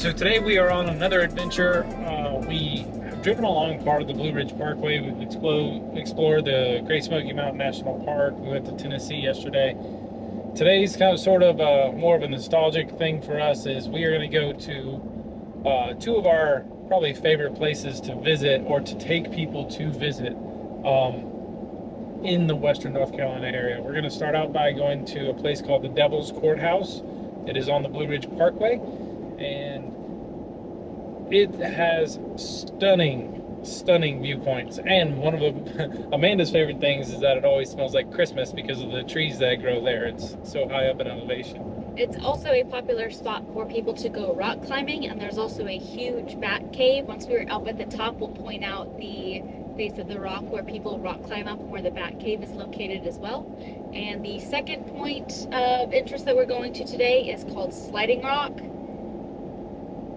So today we are on another adventure. We have driven along part of the BlueRidge Parkway. We've explored the Great Smoky Mountain National Park. We went to Tennessee yesterday. Today's kind of sort of more of a nostalgic thing for us is we are going to go to two of our probably favorite places to visit or to take people to visit in the western North Carolina area. We're going to start out by going to a place called the Devil's Courthouse. It is on the BlueRidge Parkway, and it has stunning viewpoints. And one of Amanda's favorite things is that it always smells like Christmas because of the trees that grow there. It's so high up in elevation. It's also a popular spot for people to go rock climbing, and there's also a huge bat cave. Once we were up at the top, we'll point out the face of the rock where people rock climb up, where the bat cave is located as well. And the second point of interest that we're going to today is called Sliding Rock.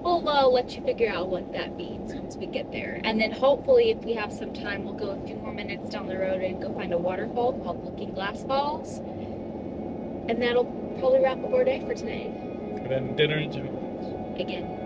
We'll let you figure out what that means once we get there. And then hopefully, if we have some time, we'll go a few more minutes down the road and go find a waterfall called Looking Glass Falls. And that'll probably wrap up our day for today. And then dinner and Jimmy. Again.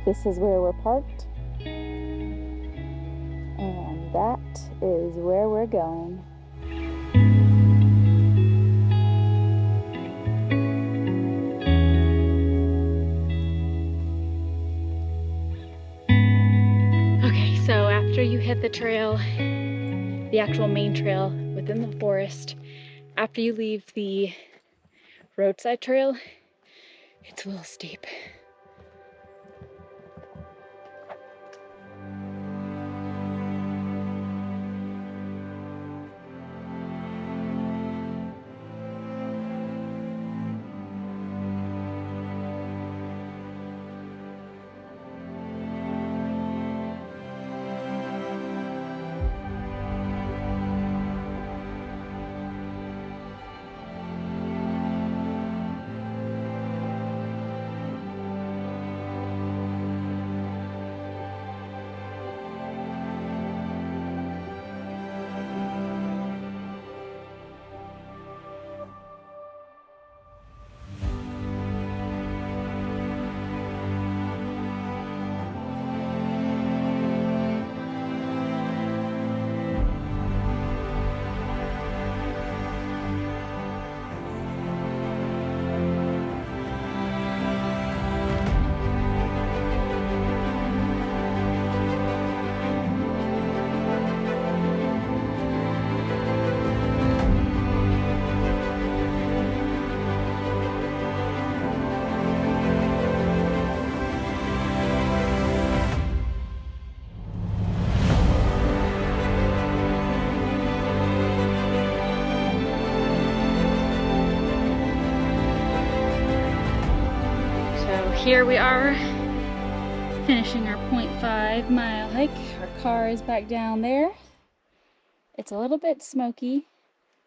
This is where we're parked, and that is where we're going. Okay, so after you hit the trail, the actual main trail within the forest, after you leave the roadside trail, it's a little steep. Here we are, finishing our 0.5 mile hike. Our car is back down there. It's a little bit smoky,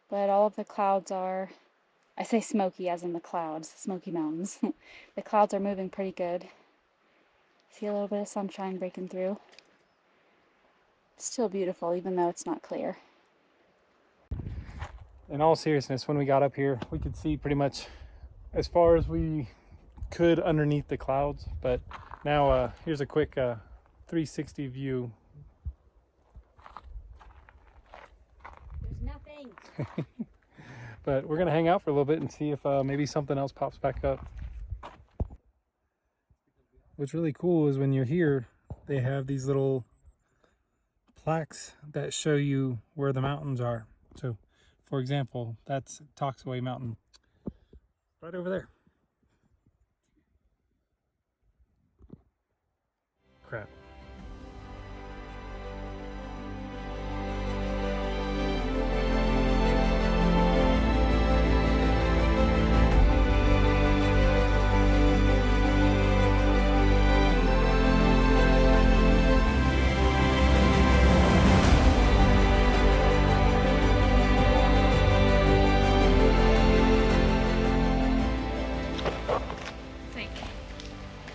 but all of the clouds are, I say smoky as in the clouds, Smoky Mountains. The clouds are moving pretty good. See a little bit of sunshine breaking through. It's still beautiful, even though it's not clear. In all seriousness, when we got up here, we could see pretty much as far as we could underneath the clouds, but now here's a quick 360 view. There's nothing. but we're gonna hang out for a little bit and see if maybe something else pops back up. What's really cool is when you're here, they have these little plaques that show you where the mountains are. So, for example, that's Toxaway Mountain, right over there. Crap.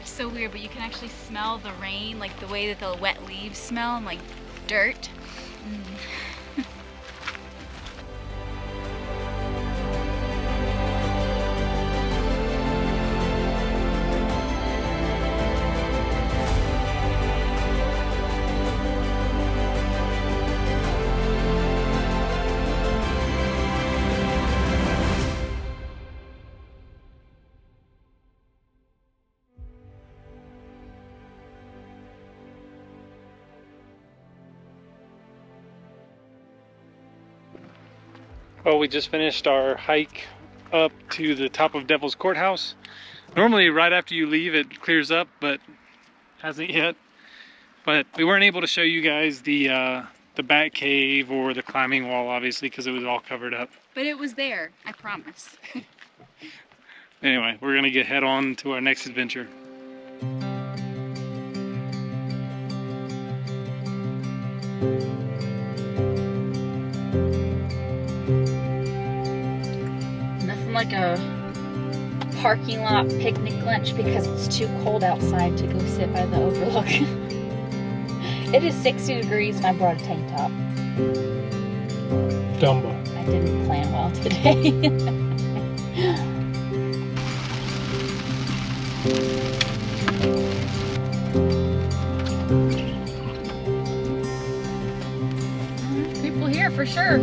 So weird, but you can actually smell the rain, like the way that the wet leaves smell, and like dirt. Well, we just finished our hike up to the top of Devil's Courthouse. Normally right after you leave it clears up, but hasn't yet. But we weren't able to show you guys the bat cave or the climbing wall, obviously, because it was all covered up. But it was there, I promise. Anyway, we're gonna head on to our next adventure. Nothing like a parking lot picnic lunch because it's too cold outside to go sit by the overlook. It is 60 degrees and I brought a tank top. Dumbo. I didn't plan well today. People here for sure.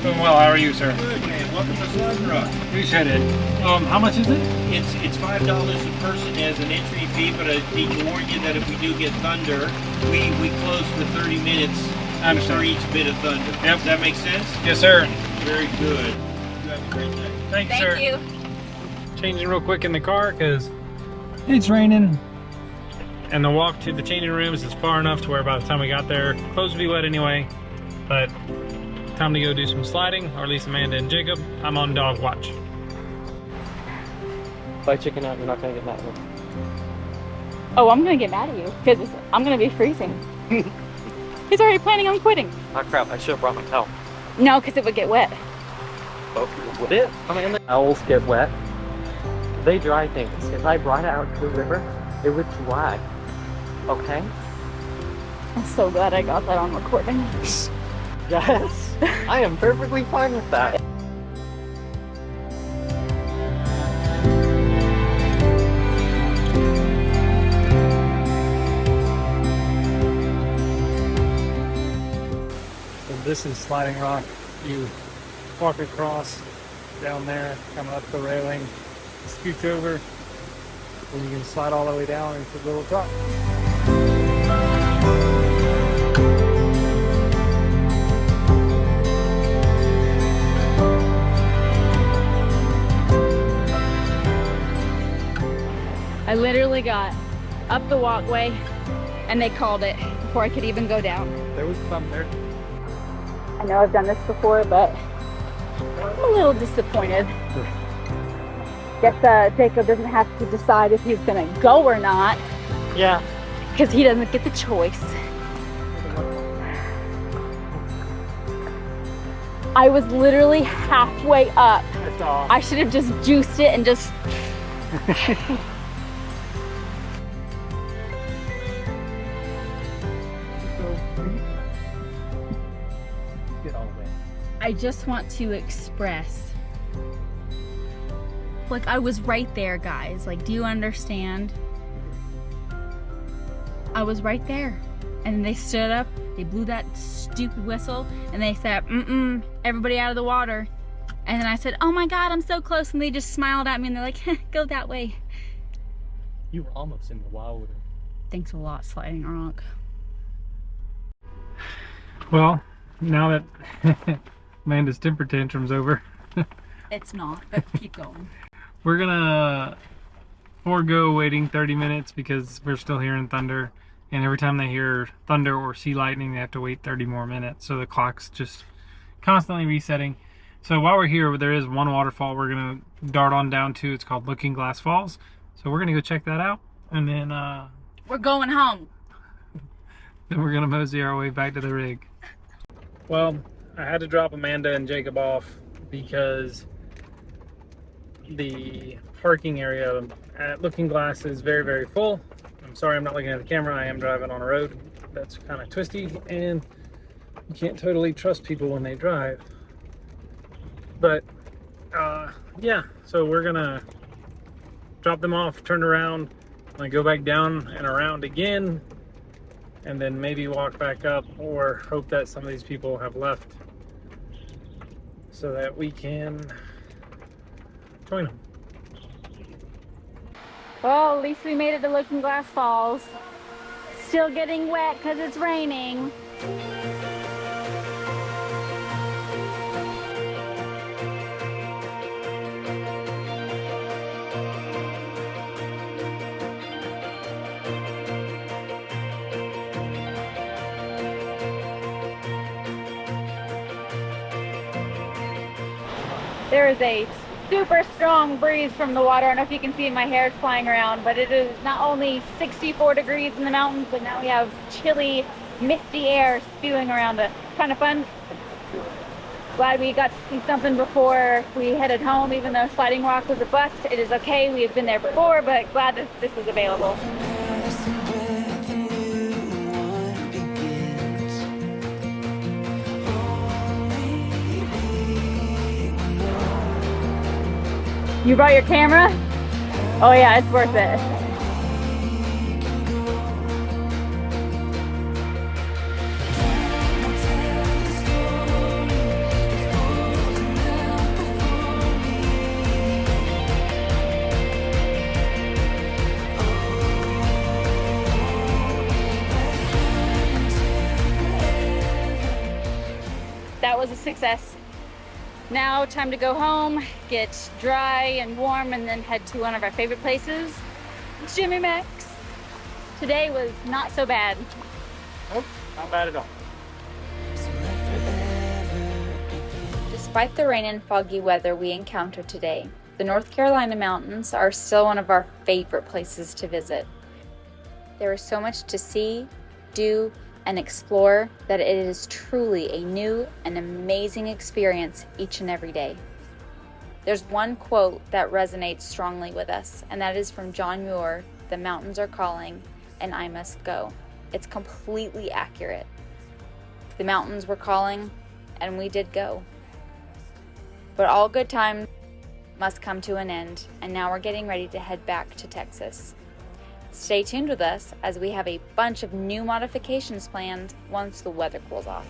Doing well, how are you, sir? Good, man. Welcome to Slug Rock. Appreciate it. How much is it? It's $5 a person as an entry fee, but I need to warn you that if we do get thunder, we close for 30 minutes I understand. for each bit of thunder. Yep. Does that make sense? Yes, sir. Very good. You have a great day. Thank you, Thank sir. you. Changing real quick in the car because it's raining. And the walk to the changing rooms is far enough to where by the time we got there, clothes would be wet anyway. But time to go do some sliding, or at least Amanda and Jacob. I'm on dog watch. If I chicken out, you're not gonna get mad at me. Oh, I'm gonna get mad at you because I'm gonna be freezing. He's already planning on quitting. Oh crap, I should have brought my towel. No, because it would get wet. Oh, would it? I mean, the towels get wet. They dry things. If I brought it out to the river, it would dry. Okay? I'm so glad I got that on recording. Yes, I am perfectly fine with that. So this is sliding rock. You walk across down there, come up the railing, scooch over, and you can slide all the way down into the little drop. I literally got up the walkway and they called it before I could even go down. There was some there. I know I've done this before, but I'm a little disappointed. Guess Jacob doesn't have to decide if he's gonna go or not. Yeah. Because he doesn't get the choice. I was literally halfway up. I should have just juiced it and just... Get all wet. I just want to express, like, I was right there, guys. Like, do you understand? I was right there. And they stood up, they blew that stupid whistle, and they said, everybody out of the water. And then I said, oh my God, I'm so close. And they just smiled at me and they're like, go that way. You were almost in the water. Thanks a lot, Sliding Rock. Well, now that Amanda's temper tantrum's over, It's not, but keep going. we're gonna forego waiting 30 minutes because we're still hearing thunder. And every time they hear thunder or see lightning, they have to wait 30 more minutes. So the clock's just constantly resetting. So while we're here, there is one waterfall we're gonna dart on down to. It's called Looking Glass Falls. So we're gonna go check that out. And then We're going home. then we're gonna mosey our way back to the rig. Well, I had to drop Amanda and Jacob off because the parking area at Looking Glass is very, very full. I'm sorry I'm not looking at the camera. I am driving on a road that's kind of twisty and you can't totally trust people when they drive. But yeah, so we're gonna drop them off, turn around, and go back down and around again, and then maybe walk back up, or hope that some of these people have left so that we can join them. Well, at least we made it to Looking Glass Falls. Still getting wet because it's raining. There is a super strong breeze from the water. I don't know if you can see my hair is flying around, but it is not only 64 degrees in the mountains, but now we have chilly, misty air spewing around us. Kind of fun. Glad we got to see something before we headed home, even though Sliding Rock was a bust. It is okay, we have been there before, but glad that this is available. You brought your camera? Oh yeah, it's worth it. That was a success. Now time to go home, get dry and warm, and then head to one of our favorite places, Jimmy Mac's. Today was not so bad. Nope, not bad at all. Despite the rain and foggy weather we encountered today, the North Carolina mountains are still one of our favorite places to visit. There is so much to see, do, and explore that it is truly a new and amazing experience each and every day. There's one quote that resonates strongly with us, and that is from John Muir, "The mountains are calling, and I must go." It's completely accurate. The mountains were calling, and we did go. But all good times must come to an end, and now we're getting ready to head back to Texas. Stay tuned with us as we have a bunch of new modifications planned once the weather cools off.